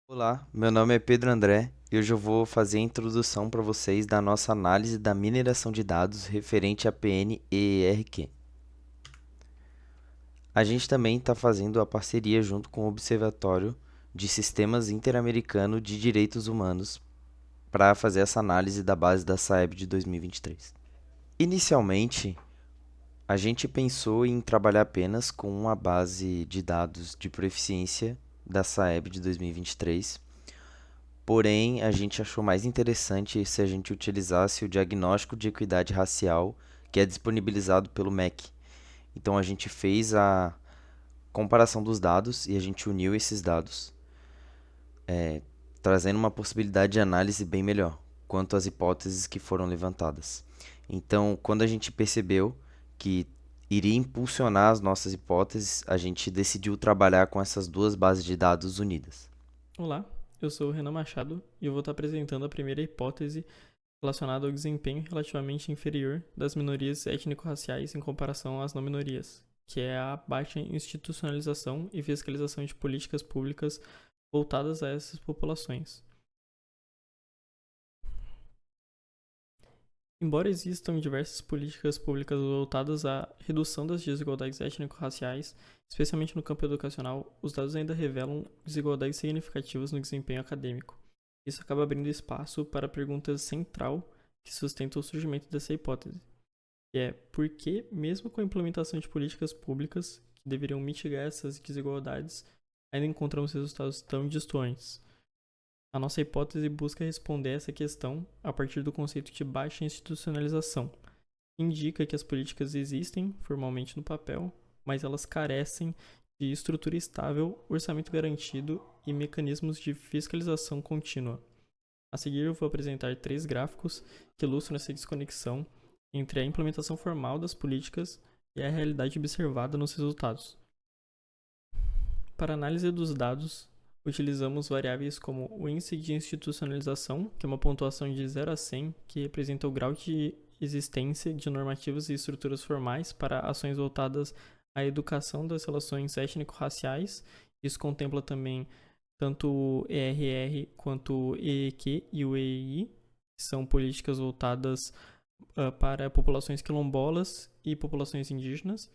Olá, meu nome é Pedro André e hoje eu vou fazer a introdução para vocês da nossa análise da mineração de dados referente a PN e ERQ. A gente também está fazendo a parceria junto com o Observatório de Sistemas Interamericano de Direitos Humanos para fazer essa análise da base da SAEB de 2023. Inicialmente, a gente pensou em trabalhar apenas com uma base de dados de proficiência da SAEB de 2023. Porém, a gente achou mais interessante se a gente utilizasse o diagnóstico de equidade racial que é disponibilizado pelo MEC. Então, a gente fez a comparação dos dados e a gente uniu esses dados, trazendo uma possibilidade de análise bem melhor quanto às hipóteses que foram levantadas. Então, quando a gente percebeu que iria impulsionar as nossas hipóteses, a gente decidiu trabalhar com essas duas bases de dados unidas. Olá, eu sou o Renan Machado e eu vou estar apresentando a primeira hipótese relacionada ao desempenho relativamente inferior das minorias étnico-raciais em comparação às não minorias, que é a baixa institucionalização e fiscalização de políticas públicas voltadas a essas populações. Embora existam diversas políticas públicas voltadas à redução das desigualdades étnico-raciais, especialmente no campo educacional, os dados ainda revelam desigualdades significativas no desempenho acadêmico. Isso acaba abrindo espaço para a pergunta central que sustenta o surgimento dessa hipótese, que é por que, mesmo com a implementação de políticas públicas que deveriam mitigar essas desigualdades, ainda encontramos resultados tão distantes? A nossa hipótese busca responder essa questão a partir do conceito de baixa institucionalização. Indica que as políticas existem formalmente no papel, mas elas carecem de estrutura estável, orçamento garantido e mecanismos de fiscalização contínua. A seguir, eu vou apresentar 3 gráficos que ilustram essa desconexão entre a implementação formal das políticas e a realidade observada nos resultados. Para análise dos dados, utilizamos variáveis como o índice de institucionalização, que é uma pontuação de 0 a 100, que representa o grau de existência de normativas e estruturas formais para ações voltadas à educação das relações étnico-raciais. Isso contempla também tanto o ERR quanto o EEQ e o EEI, que são políticas voltadas para populações quilombolas e populações indígenas.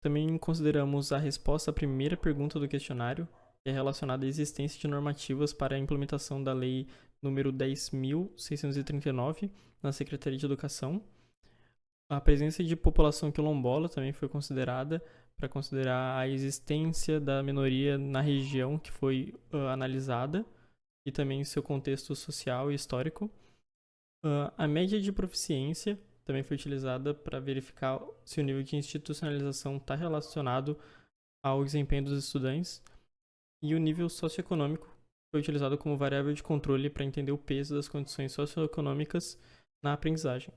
Também consideramos a resposta à primeira pergunta do questionário, que é relacionada à existência de normativas para a implementação da Lei número 10.639 na Secretaria de Educação. A presença de população quilombola também foi considerada para considerar a existência da minoria na região que foi analisada e também seu contexto social e histórico. A média de proficiência também foi utilizada para verificar se o nível de institucionalização está relacionado ao desempenho dos estudantes. E o nível socioeconômico foi utilizado como variável de controle para entender o peso das condições socioeconômicas na aprendizagem.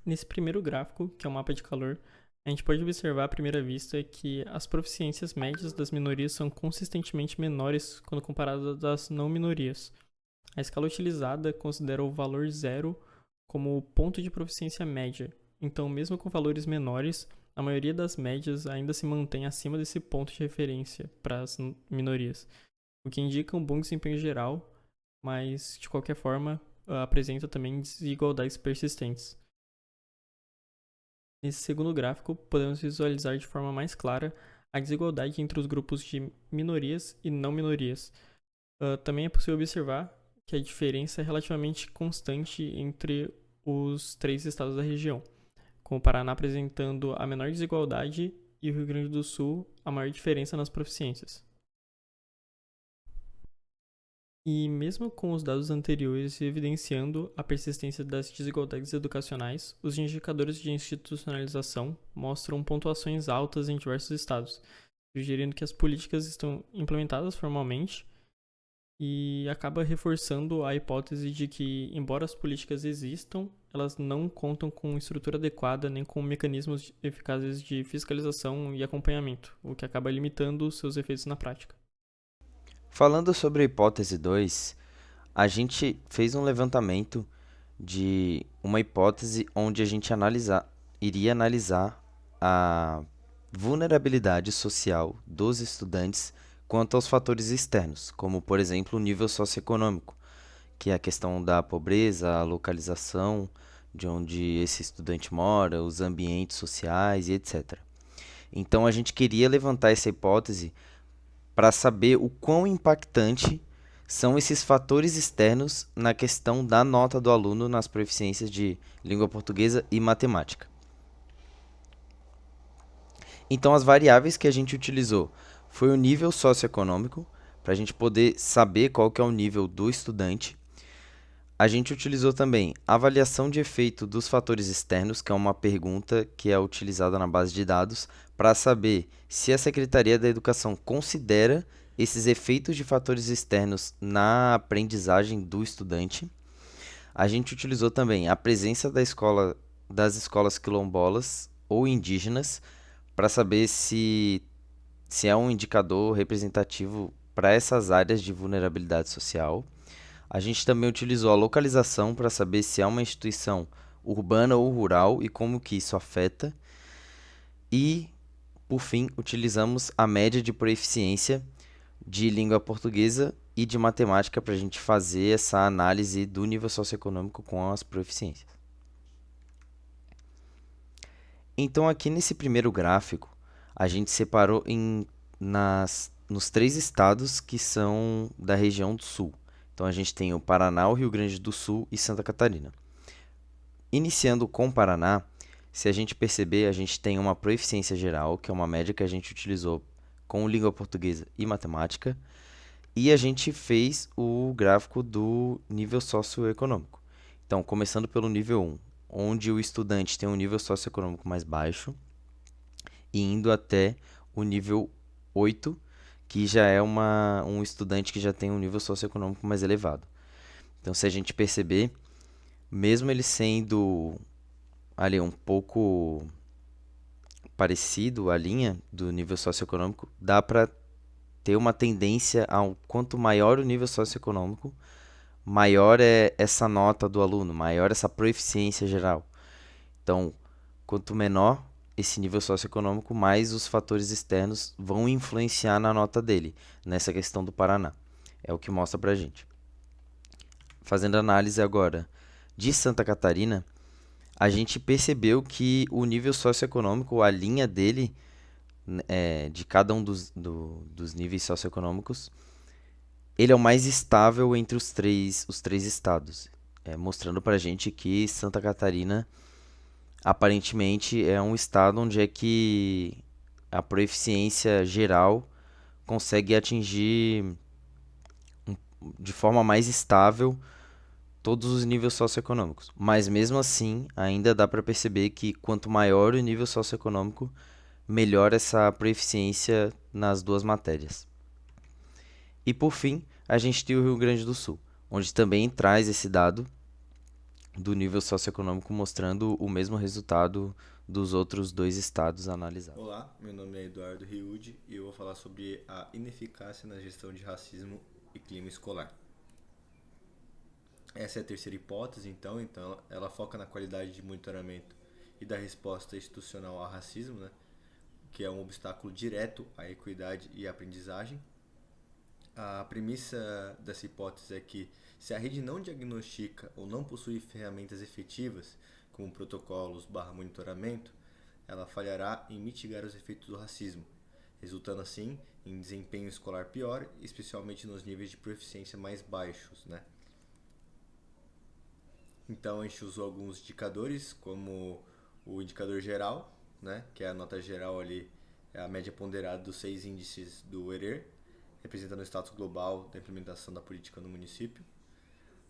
Nesse primeiro gráfico, que é o mapa de calor, a gente pode observar à primeira vista que as proficiências médias das minorias são consistentemente menores quando comparadas às não minorias. A escala utilizada considera o valor zero como o ponto de proficiência média, então, mesmo com valores menores, a maioria das médias ainda se mantém acima desse ponto de referência para as minorias, o que indica um bom desempenho geral, mas, de qualquer forma, apresenta também desigualdades persistentes. Nesse segundo gráfico, podemos visualizar de forma mais clara a desigualdade entre os grupos de minorias e não minorias. Também é possível observar que a diferença é relativamente constante entre os 3 estados da região, com o Paraná apresentando a menor desigualdade e o Rio Grande do Sul a maior diferença nas proficiências. E mesmo com os dados anteriores evidenciando a persistência das desigualdades educacionais, os indicadores de institucionalização mostram pontuações altas em diversos estados, sugerindo que as políticas estão implementadas formalmente e acaba reforçando a hipótese de que, embora as políticas existam, elas não contam com estrutura adequada nem com mecanismos eficazes de fiscalização e acompanhamento, o que acaba limitando seus efeitos na prática. Falando sobre a hipótese 2, a gente fez um levantamento de uma hipótese onde a gente iria analisar a vulnerabilidade social dos estudantes quanto aos fatores externos, como, por exemplo, o nível socioeconômico, que é a questão da pobreza, a localização de onde esse estudante mora, os ambientes sociais e etc. Então a gente queria levantar essa hipótese para saber o quão impactante são esses fatores externos na questão da nota do aluno nas proficiências de língua portuguesa e matemática. Então, as variáveis que a gente utilizou foi o nível socioeconômico, para a gente poder saber qual que é o nível do estudante. A gente utilizou também a avaliação de efeito dos fatores externos, que é uma pergunta que é utilizada na base de dados para saber se a Secretaria da Educação considera esses efeitos de fatores externos na aprendizagem do estudante. A gente utilizou também a presença das escolas quilombolas ou indígenas para saber se é um indicador representativo para essas áreas de vulnerabilidade social. A gente também utilizou a localização para saber se é uma instituição urbana ou rural e como que isso afeta. E, por fim, utilizamos a média de proeficiência de língua portuguesa e de matemática para a gente fazer essa análise do nível socioeconômico com as proeficiências. Então, aqui nesse primeiro gráfico, a gente separou nos 3 estados que são da região do Sul. Então, a gente tem o Paraná, o Rio Grande do Sul e Santa Catarina. Iniciando com o Paraná, se a gente perceber, a gente tem uma proeficiência geral, que é uma média que a gente utilizou com língua portuguesa e matemática, e a gente fez o gráfico do nível socioeconômico. Então, começando pelo nível 1, onde o estudante tem um nível socioeconômico mais baixo, e indo até o nível 8, que já é um estudante que já tem um nível socioeconômico mais elevado. Então, se a gente perceber, mesmo ele sendo ali um pouco parecido à linha do nível socioeconômico, dá para ter uma tendência ao quanto maior o nível socioeconômico, maior é essa nota do aluno, maior essa proeficiência geral. Então, quanto menor esse nível socioeconômico, mais os fatores externos vão influenciar na nota dele, nessa questão do Paraná. É o que mostra pra gente. Fazendo análise agora de Santa Catarina, a gente percebeu que o nível socioeconômico, a linha dele, de cada um dos níveis socioeconômicos, ele é o mais estável entre os três estados, mostrando pra gente que Santa Catarina aparentemente é um estado onde é que a proeficiência geral consegue atingir de forma mais estável todos os níveis socioeconômicos. Mas mesmo assim, ainda dá para perceber que quanto maior o nível socioeconômico, melhor essa proeficiência nas duas matérias. E por fim, a gente tem o Rio Grande do Sul, onde também traz esse dado do nível socioeconômico mostrando o mesmo resultado dos outros 2 estados analisados. Olá, meu nome é Eduardo Riude e eu vou falar sobre a ineficácia na gestão de racismo e clima escolar. Essa é a terceira hipótese, então ela foca na qualidade de monitoramento e da resposta institucional ao racismo, né, que é um obstáculo direto à equidade e à aprendizagem. A premissa dessa hipótese é que se a rede não diagnostica ou não possui ferramentas efetivas, como protocolos/monitoramento, ela falhará em mitigar os efeitos do racismo, resultando assim em desempenho escolar pior, especialmente nos níveis de proficiência mais baixos, né? Então a gente usou alguns indicadores, como o indicador geral, né, que é a nota geral ali, é a média ponderada dos 6 índices do ERER, representando o status global da implementação da política no município.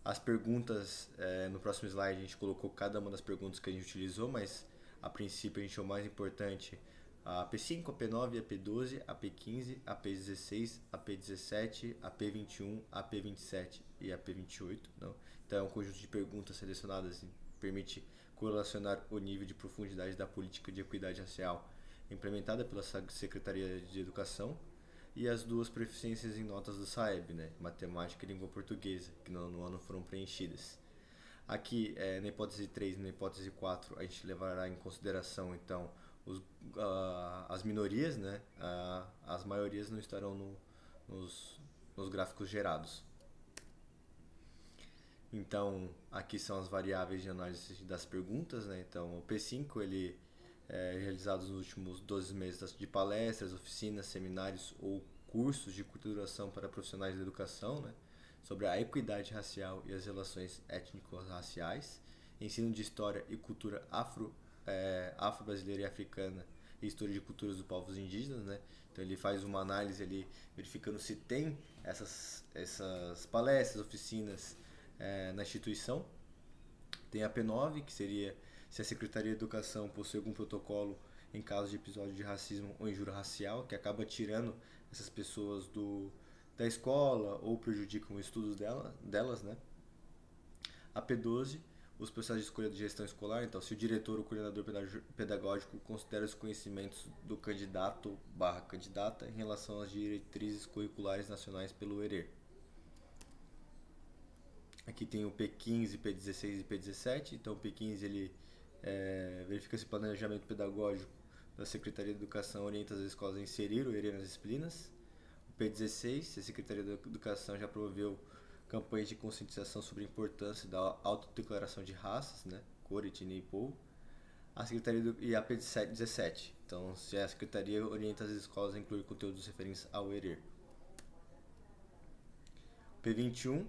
As perguntas, no próximo slide a gente colocou cada uma das perguntas que a gente utilizou, mas a princípio a gente achou mais importante a P5, a P9, a P12, a P15, a P16, a P17, a P21, a P27 e a P28. Não? Então é um conjunto de perguntas selecionadas que permite correlacionar o nível de profundidade da política de equidade racial implementada pela Secretaria de Educação e as duas proficiências em notas do SAEB, né? Matemática e língua portuguesa, que no ano foram preenchidas. Aqui, na hipótese 3 e na hipótese 4, a gente levará em consideração, então, as minorias, né? As maiorias não estarão nos gráficos gerados. Então, aqui são as variáveis de análise das perguntas, né? Então, o P5 ele é realizado nos últimos 12 meses de palestras, oficinas, seminários ou cursos de curta duração para profissionais da educação, né? Sobre a equidade racial e as relações étnico-raciais, ensino de história e cultura afro-brasileira e africana e história de culturas dos povos indígenas, né? Então ele faz uma análise ali verificando se tem essas palestras, oficinas na instituição. Tem a P9, que seria se a Secretaria de Educação possui algum protocolo em caso de episódio de racismo ou injúria racial, que acaba tirando essas pessoas da escola ou prejudicam os estudos delas, né? A P12, os processos de escolha de gestão escolar. Então, se o diretor ou coordenador pedagógico considera os conhecimentos do candidato/candidata em relação às diretrizes curriculares nacionais pelo ERER. Aqui tem o P15, P16 e P17. Então, o P15 ele verifica se o planejamento pedagógico da Secretaria de Educação orienta as escolas a inserir o ERER nas disciplinas. O P16, se a Secretaria de Educação já promoveu campanhas de conscientização sobre a importância da autodeclaração de raças, né, cor, etnia e povo. A Secretaria e a P17, então se a Secretaria orienta as escolas a incluir conteúdos referentes ao ERER. P21,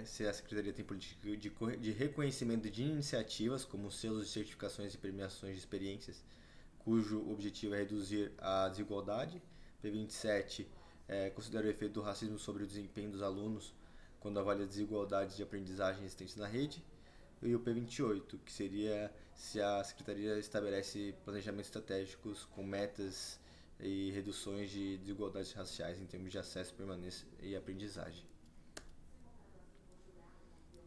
se a Secretaria tem política de reconhecimento de iniciativas, como selos de certificações e premiações de experiências, cujo objetivo é reduzir a desigualdade. P27, considera o efeito do racismo sobre o desempenho dos alunos quando avalia desigualdades de aprendizagem existentes na rede. E o P28, que seria se a Secretaria estabelece planejamentos estratégicos com metas e reduções de desigualdades raciais em termos de acesso, permanência e aprendizagem.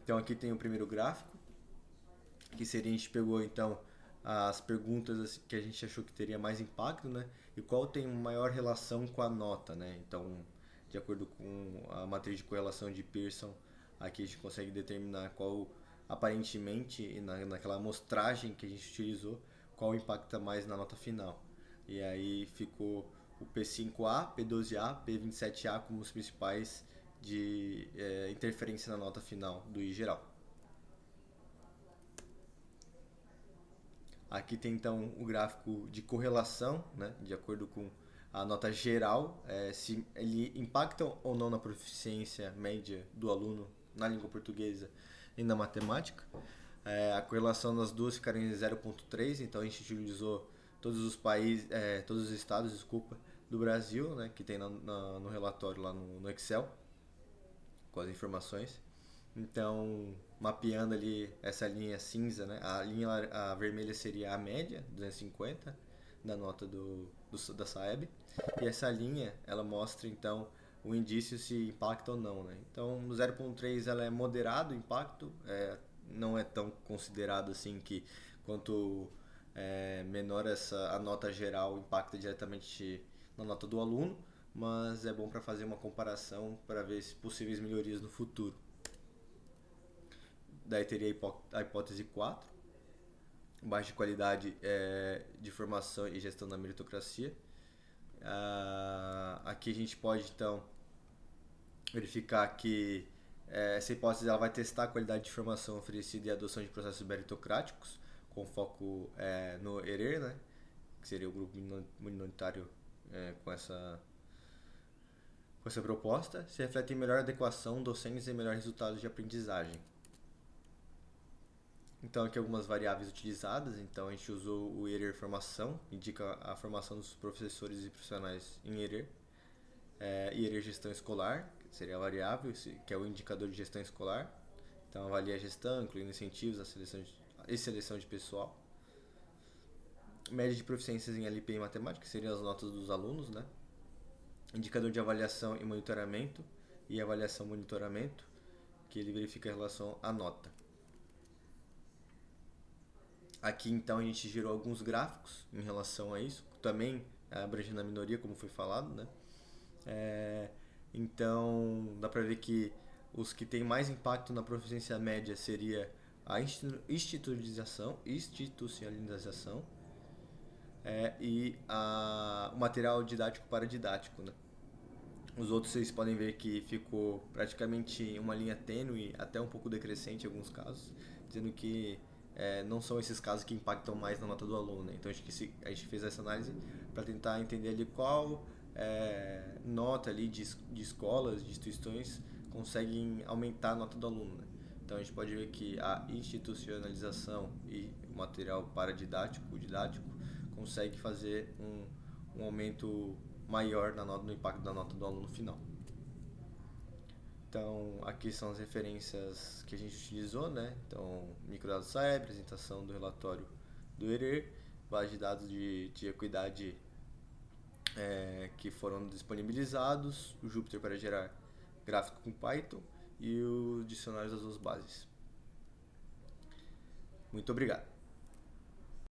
Então aqui tem o primeiro gráfico, que seria, a gente pegou então as perguntas que a gente achou que teria mais impacto, né? E qual tem maior relação com a nota, né? Então, de acordo com a matriz de correlação de Pearson, aqui a gente consegue determinar qual, aparentemente, naquela amostragem que a gente utilizou, qual impacta mais na nota final. E aí ficou o P5A, P12A, P27A como os principais de interferência na nota final do I geral. Aqui tem então o gráfico de correlação, né, de acordo com a nota geral, se ele impacta ou não na proficiência média do aluno na língua portuguesa e na matemática. A correlação das duas ficaria em 0,3, então a gente utilizou todos os países, todos os estados, do Brasil, né, que tem no relatório lá no Excel, com as informações. Então, mapeando ali essa linha cinza, né? A vermelha seria a média, 250, da nota da SAEB. E essa linha, ela mostra, então, o indício se impacta ou não, né? Então, no 0,3 ela é moderado o impacto, não é tão considerado assim que quanto menor a nota geral impacta diretamente na nota do aluno, mas é bom para fazer uma comparação para ver se possíveis melhorias no futuro. Daí teria a hipótese 4, baixa qualidade de formação e gestão da meritocracia. Aqui a gente pode então verificar que essa hipótese ela vai testar a qualidade de formação oferecida e a adoção de processos meritocráticos, com foco no ERER, né, que seria o grupo minoritário com essa proposta, se reflete em melhor adequação docentes e melhor resultados de aprendizagem. Então aqui algumas variáveis utilizadas. Então a gente usou o ERER formação, indica a formação dos professores e profissionais em ERER. ERER gestão escolar, que seria a variável, que é o indicador de gestão escolar. Então avalia a gestão, incluindo incentivos e seleção de pessoal. Média de proficiências em LP e matemática, que seriam as notas dos alunos, né? Indicador de avaliação e monitoramento, e avaliação e monitoramento, que ele verifica a relação à nota. Aqui então a gente gerou alguns gráficos em relação a isso, também abrangendo a minoria, como foi falado, né? Então dá para ver que os que têm mais impacto na proficiência média seria a institucionalização e o material didático para didático, né? Os outros vocês podem ver que ficou praticamente uma linha tênue, até um pouco decrescente em alguns casos, dizendo que não são esses casos que impactam mais na nota do aluno, né? Então a gente fez essa análise para tentar entender ali qual nota ali de escolas, de instituições conseguem aumentar a nota do aluno, né? Então a gente pode ver que a institucionalização e o material didático consegue fazer um aumento maior no impacto da nota do aluno final. Então, aqui são as referências que a gente utilizou, né? Então, microdados SAE, apresentação do relatório do ERER, base de dados de equidade que foram disponibilizados, o Jupyter para gerar gráfico com Python e os dicionários das duas bases. Muito obrigado.